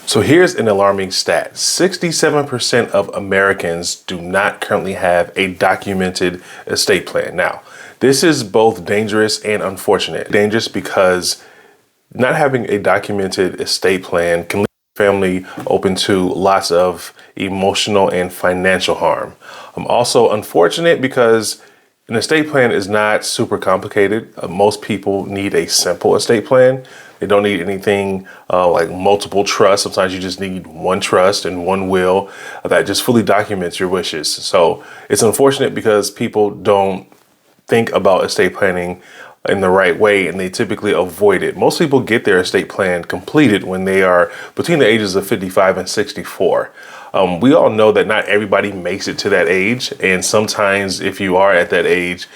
So here's an alarming stat. 67% of Americans do not currently have a documented estate plan. Now, this is both dangerous and unfortunate. Dangerous because not having a documented estate plan can leave your family open to lots of emotional and financial harm. Also unfortunate because an estate plan is not super complicated. Most people need a simple estate plan. They don't need anything like multiple trusts. Sometimes you just need one trust and one will that just fully documents your wishes. So it's unfortunate because people don't think about estate planning in the right way, and they typically avoid it. Most people get their estate plan completed when they are between the ages of 55 and 64. We all know that not everybody makes it to that age, and sometimes if you are at that age,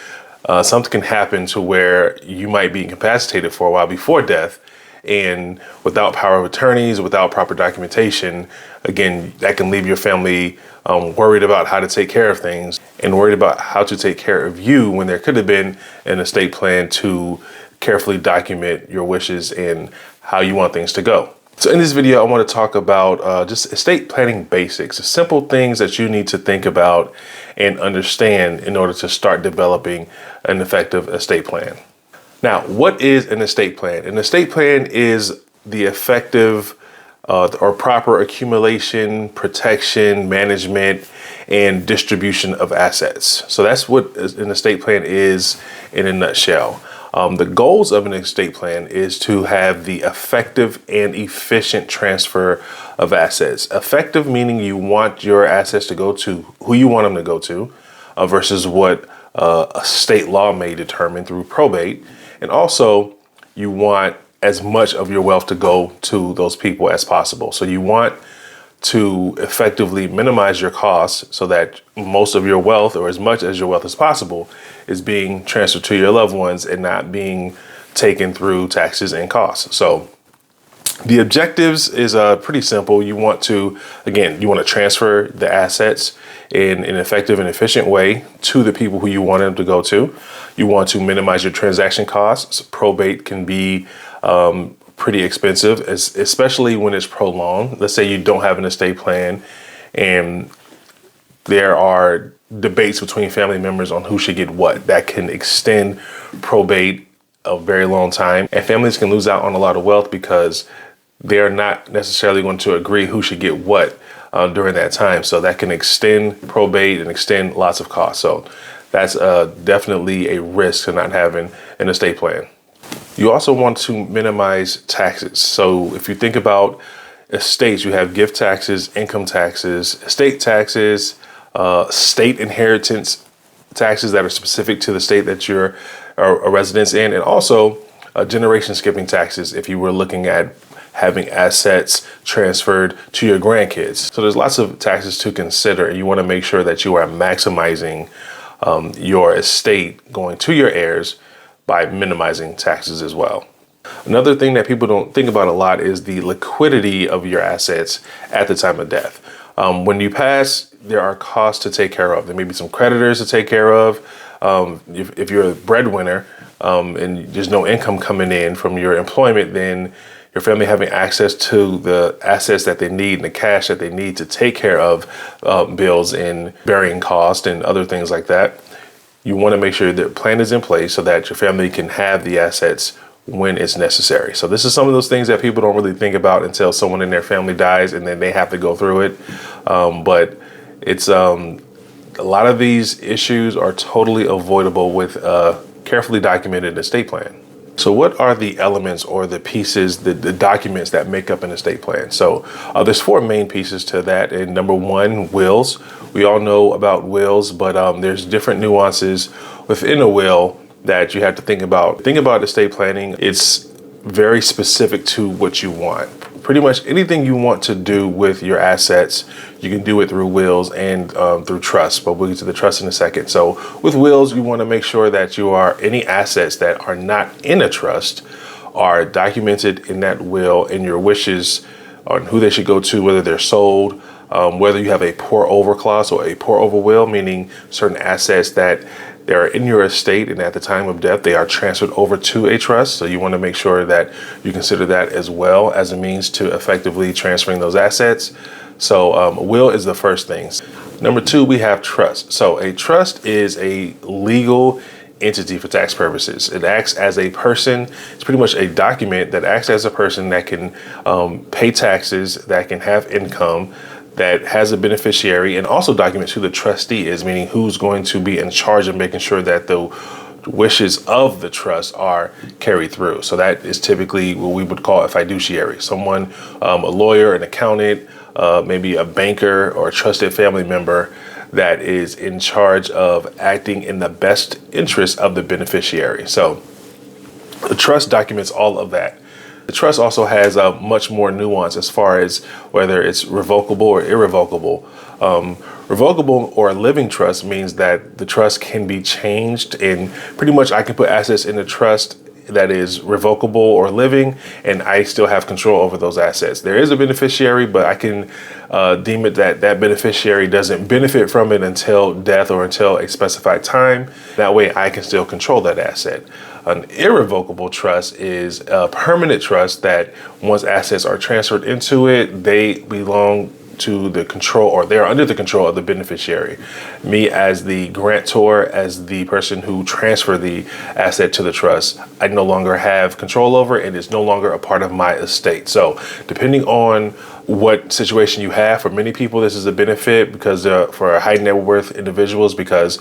something can happen to where you might be incapacitated for a while before death, and without power of attorneys, without proper documentation, again, that can leave your family worried about how to take care of things and worried about how to take care of you when there could have been an estate plan to carefully document your wishes and how you want things to go. So in this video, I want to talk about just estate planning basics, the simple things that you need to think about and understand in order to start developing an effective estate plan. Now, what is an estate plan? An estate plan is the effective or proper accumulation, protection, management, and distribution of assets. So that's what an estate plan is in a nutshell. The goals of an estate plan is to have the effective and efficient transfer of assets. Effective meaning you want your assets to go to who you want them to go to versus what a state law may determine through probate. And also you want as much of your wealth to go to those people as possible. So you want to effectively minimize your costs so that most of your wealth, or as much as your wealth as possible, is being transferred to your loved ones and not being taken through taxes and costs. So the objectives is pretty simple. You want to transfer the assets in an effective and efficient way to the people who you want them to go to. You want to minimize your transaction costs. Probate can be pretty expensive, especially when it's prolonged. Let's say you don't have an estate plan and there are debates between family members on who should get what. That can extend probate a very long time, and families can lose out on a lot of wealth because they're not necessarily going to agree who should get what during that time. So that can extend probate and extend lots of costs. So that's definitely a risk to not having an estate plan. You also want to minimize taxes. So if you think about estates, you have gift taxes, income taxes, estate taxes, state inheritance taxes that are specific to the state that you're a resident in, and also generation skipping taxes if you were looking at having assets transferred to your grandkids. So there's lots of taxes to consider, and you want to make sure that you are maximizing your estate going to your heirs by minimizing taxes as well. Another thing that people don't think about a lot is the liquidity of your assets at the time of death. When you pass, there are costs to take care of. There may be some creditors to take care of. If you're a breadwinner and there's no income coming in from your employment, then your family having access to the assets that they need and the cash that they need to take care of bills and burying costs and other things like that. You want to make sure that plan is in place so that your family can have the assets when it's necessary. So this is some of those things that people don't really think about until someone in their family dies and then they have to go through it. But it's a lot of these issues are totally avoidable with a carefully documented estate plan. So what are the elements or the pieces, the documents that make up an estate plan? So there's four main pieces to that. And number one, wills. We all know about wills, but there's different nuances within a will that you have to think about. Think about estate planning. It's very specific to what you want. Pretty much anything you want to do with your assets, you can do it through wills and through trust, but we'll get to the trust in a second. So with wills, you want to make sure that any assets that are not in a trust are documented in that will, and your wishes on who they should go to, whether they're sold, whether you have a pour over clause or a pour over will, meaning certain assets that They are in your estate, and at the time of death, they are transferred over to a trust. So you want to make sure that you consider that as well as a means to effectively transferring those assets. So a will is the first thing. Number two, we have trust. So a trust is a legal entity for tax purposes. It acts as a person. It's pretty much a document that acts as a person that can pay taxes, that can have income, that has a beneficiary, and also documents who the trustee is, meaning who's going to be in charge of making sure that the wishes of the trust are carried through. So that is typically what we would call a fiduciary, someone, a lawyer, an accountant, maybe a banker or a trusted family member that is in charge of acting in the best interest of the beneficiary. So the trust documents all of that. The trust also has a much more nuance as far as whether it's revocable or irrevocable. Revocable or a living trust means that the trust can be changed, and pretty much I can put assets in the trust that is revocable or living, and I still have control over those assets. There is a beneficiary, but I can deem it that that beneficiary doesn't benefit from it until death or until a specified time. That way I can still control that asset. An irrevocable trust is a permanent trust that once assets are transferred into it, they belong to the control, or they're under the control of the beneficiary. Me as the grantor, as the person who transferred the asset to the trust, I no longer have control over it, and it's no longer a part of my estate. So depending on what situation you have, for many people this is a benefit because for high net worth individuals, because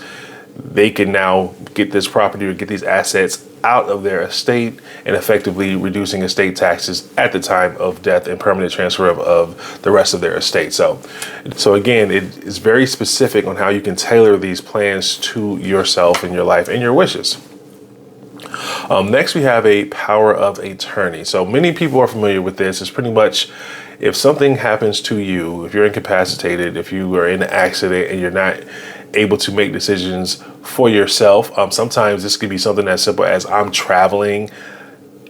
they can now get this property or get these assets out of their estate and effectively reducing estate taxes at the time of death and permanent transfer of the rest of their estate. So again, it is very specific on how you can tailor these plans to yourself and your life and your wishes. Next, we have a power of attorney. So many people are familiar with this. It's pretty much if something happens to you, if you're incapacitated, if you are in an accident and you're not able to make decisions for yourself. Sometimes this could be something as simple as I'm traveling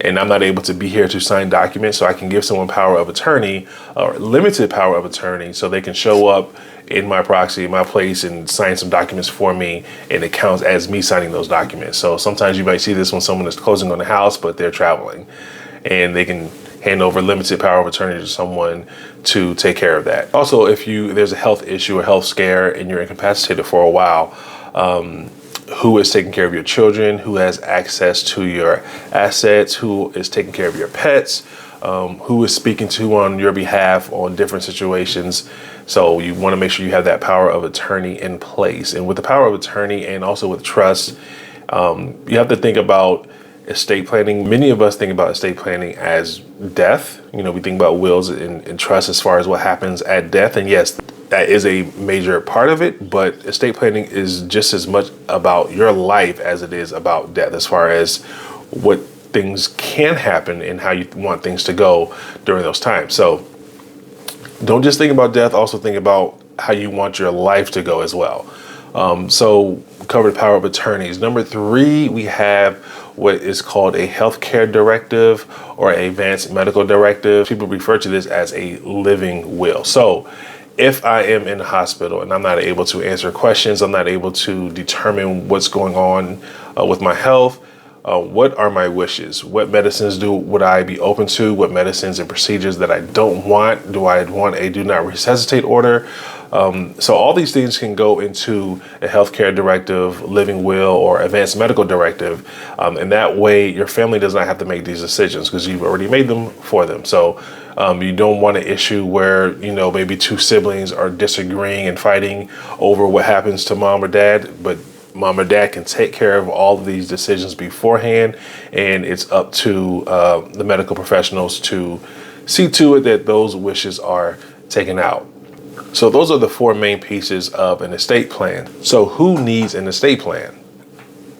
and I'm not able to be here to sign documents, so I can give someone power of attorney or limited power of attorney so they can show up in my proxy, in my place, and sign some documents for me, and it counts as me signing those documents. So sometimes you might see this when someone is closing on the house, but they're traveling, and they can hand over limited power of attorney to someone to take care of that. Also, if there's a health issue or health scare and you're incapacitated for a while, who is taking care of your children, who has access to your assets, who is taking care of your pets, who is speaking to on your behalf on different situations. So you want to make sure you have that power of attorney in place. And with the power of attorney and also with trust, you have to think about estate planning. Many of us think about estate planning as death. We think about wills and trust as far as what happens at death. And yes, that is a major part of it, but estate planning is just as much about your life as it is about death, as far as what things can happen and how you want things to go during those times. So don't just think about death, also think about how you want your life to go as well. So covered power of attorneys. Number 3, we have what is called a healthcare directive or an advanced medical directive. People refer to this as a living will. So if I am in the hospital and I'm not able to answer questions, I'm not able to determine what's going on with my health, what are my wishes? What medicines would I be open to? What medicines and procedures that I don't want? Do I want a do not resuscitate order? So all these things can go into a healthcare directive, living will, or advanced medical directive. And that way your family does not have to make these decisions because you've already made them for them. So you don't want an issue where, maybe 2 siblings are disagreeing and fighting over what happens to mom or dad, but mom or dad can take care of all of these decisions beforehand, and it's up to the medical professionals to see to it that those wishes are taken out. So those are the 4 main pieces of an estate plan. So who needs an estate plan?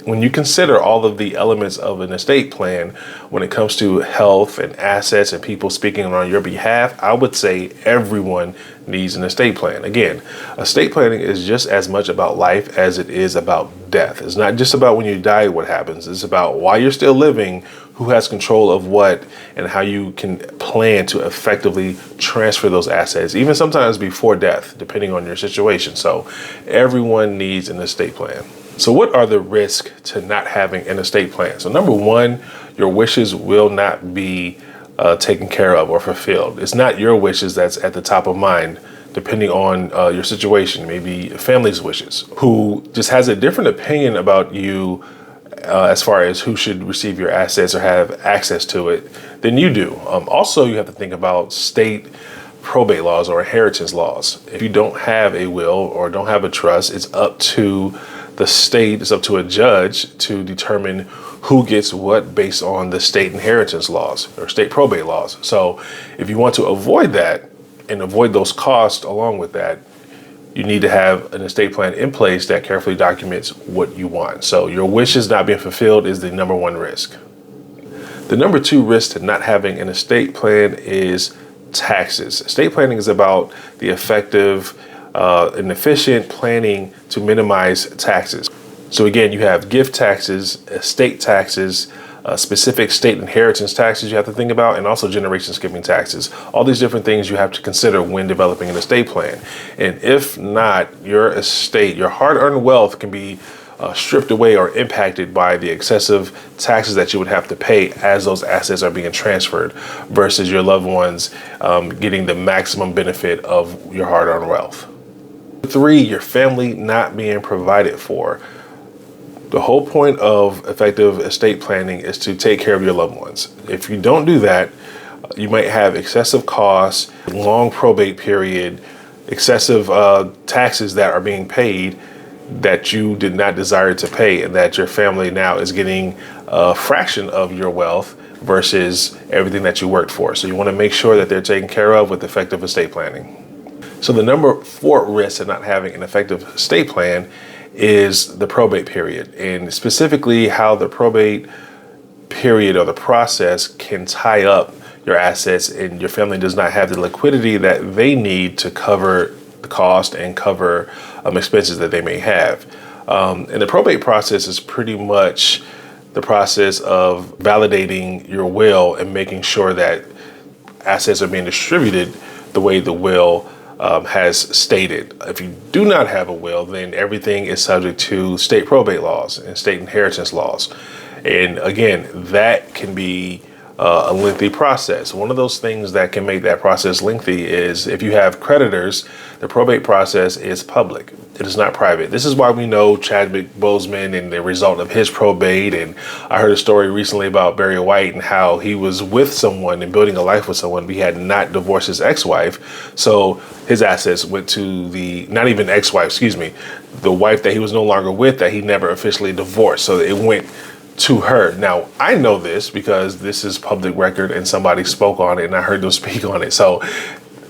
When you consider all of the elements of an estate plan, when it comes to health and assets and people speaking on your behalf, I would say everyone needs an estate plan. Again, estate planning is just as much about life as it is about death. It's not just about when you die what happens. It's about while you're still living, who has control of what, and how you can plan to effectively transfer those assets, even sometimes before death, depending on your situation. So everyone needs an estate plan. So what are the risks to not having an estate plan? So number one, your wishes will not be taken care of or fulfilled. It's not your wishes that's at the top of mind, depending on your situation, maybe family's wishes, who just has a different opinion about you as far as who should receive your assets or have access to it than you do. Also, you have to think about state probate laws or inheritance laws. If you don't have a will or don't have a trust, it's up to the state, it's up to a judge to determine who gets what based on the state inheritance laws or state probate laws. So if you want to avoid that and avoid those costs along with that, you need to have an estate plan in place that carefully documents what you want. So your wishes not being fulfilled is the number one risk. The number two risk to not having an estate plan is taxes. Estate planning is about the effective and efficient planning to minimize taxes. So again, you have gift taxes, estate taxes, specific state inheritance taxes you have to think about, and also generation skipping taxes. All these different things you have to consider when developing an estate plan. And if not, your estate, your hard-earned wealth can be stripped away or impacted by the excessive taxes that you would have to pay as those assets are being transferred versus your loved ones getting the maximum benefit of your hard-earned wealth. Three, your family not being provided for. The whole point of effective estate planning is to take care of your loved ones. If you don't do that, you might have excessive costs, long probate period, excessive taxes that are being paid that you did not desire to pay, and that your family now is getting a fraction of your wealth versus everything that you worked for. So you want to make sure that they're taken care of with effective estate planning. So the number four risk of not having an effective estate plan is the probate period, and specifically how the probate period or the process can tie up your assets, and your family does not have the liquidity that they need to cover the cost and cover expenses that they may have. And the probate process is pretty much the process of validating your will and making sure that assets are being distributed the way the will has stated. If you do not have a will, then everything is subject to state probate laws and state inheritance laws. And again, that can be a lengthy process. One of those things that can make that process lengthy is if you have creditors, the probate process is public. It is not private. This is why we know Chadwick Boseman and the result of his probate. And I heard a story recently about Barry White and how he was with someone and building a life with someone, but he had not divorced his ex-wife. So his assets went to the, not even ex-wife, excuse me, the wife that he was no longer with, that he never officially divorced. So it went to her. Now, I know this because this is public record and somebody spoke on it and I heard them speak on it. So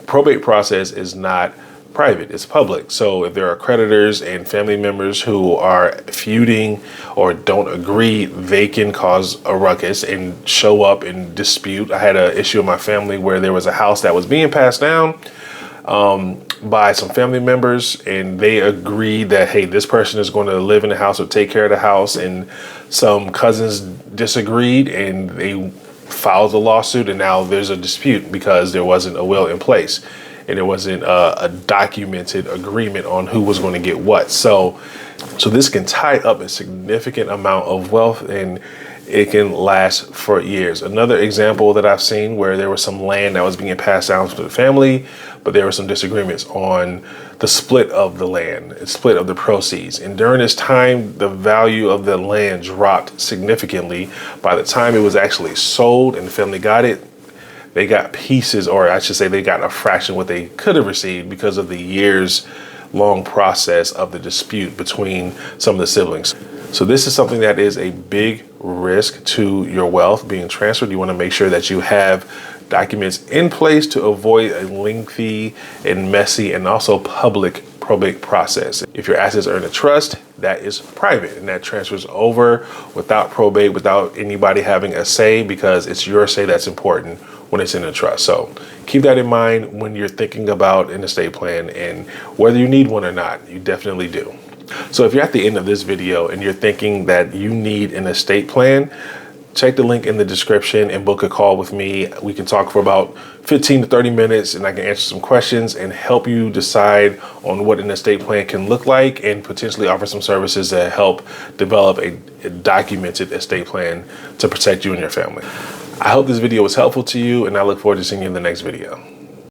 probate process is not private, it's public. So if there are creditors and family members who are feuding or don't agree, they can cause a ruckus and show up and dispute. I had an issue in my family where there was a house that was being passed down by some family members, and they agreed that, hey, this person is going to live in the house or take care of the house, and some cousins disagreed and they filed a lawsuit, and now there's a dispute because there wasn't a will in place and there wasn't a documented agreement on who was going to get what. So this can tie up a significant amount of wealth, and it can last for years. Another example that I've seen where there was some land that was being passed down to the family, but there were some disagreements on the split of the land, split of the proceeds. And during this time, the value of the land dropped significantly. By the time it was actually sold and the family got it, they got pieces, or I should say they got a fraction what they could have received because of the years long process of the dispute between some of the siblings. So this is something that is a big risk to your wealth being transferred. You want to make sure that you have documents in place to avoid a lengthy and messy and also public probate process. If your assets are in a trust, that is private, and that transfers over without probate, without anybody having a say, because it's your say that's important when it's in a trust. So keep that in mind when you're thinking about an estate plan, and whether you need one or not, you definitely do. So if you're at the end of this video and you're thinking that you need an estate plan, check the link in the description and book a call with me. We can talk for about 15 to 30 minutes and I can answer some questions and help you decide on what an estate plan can look like and potentially offer some services that help develop a documented estate plan to protect you and your family. I hope this video was helpful to you and I look forward to seeing you in the next video.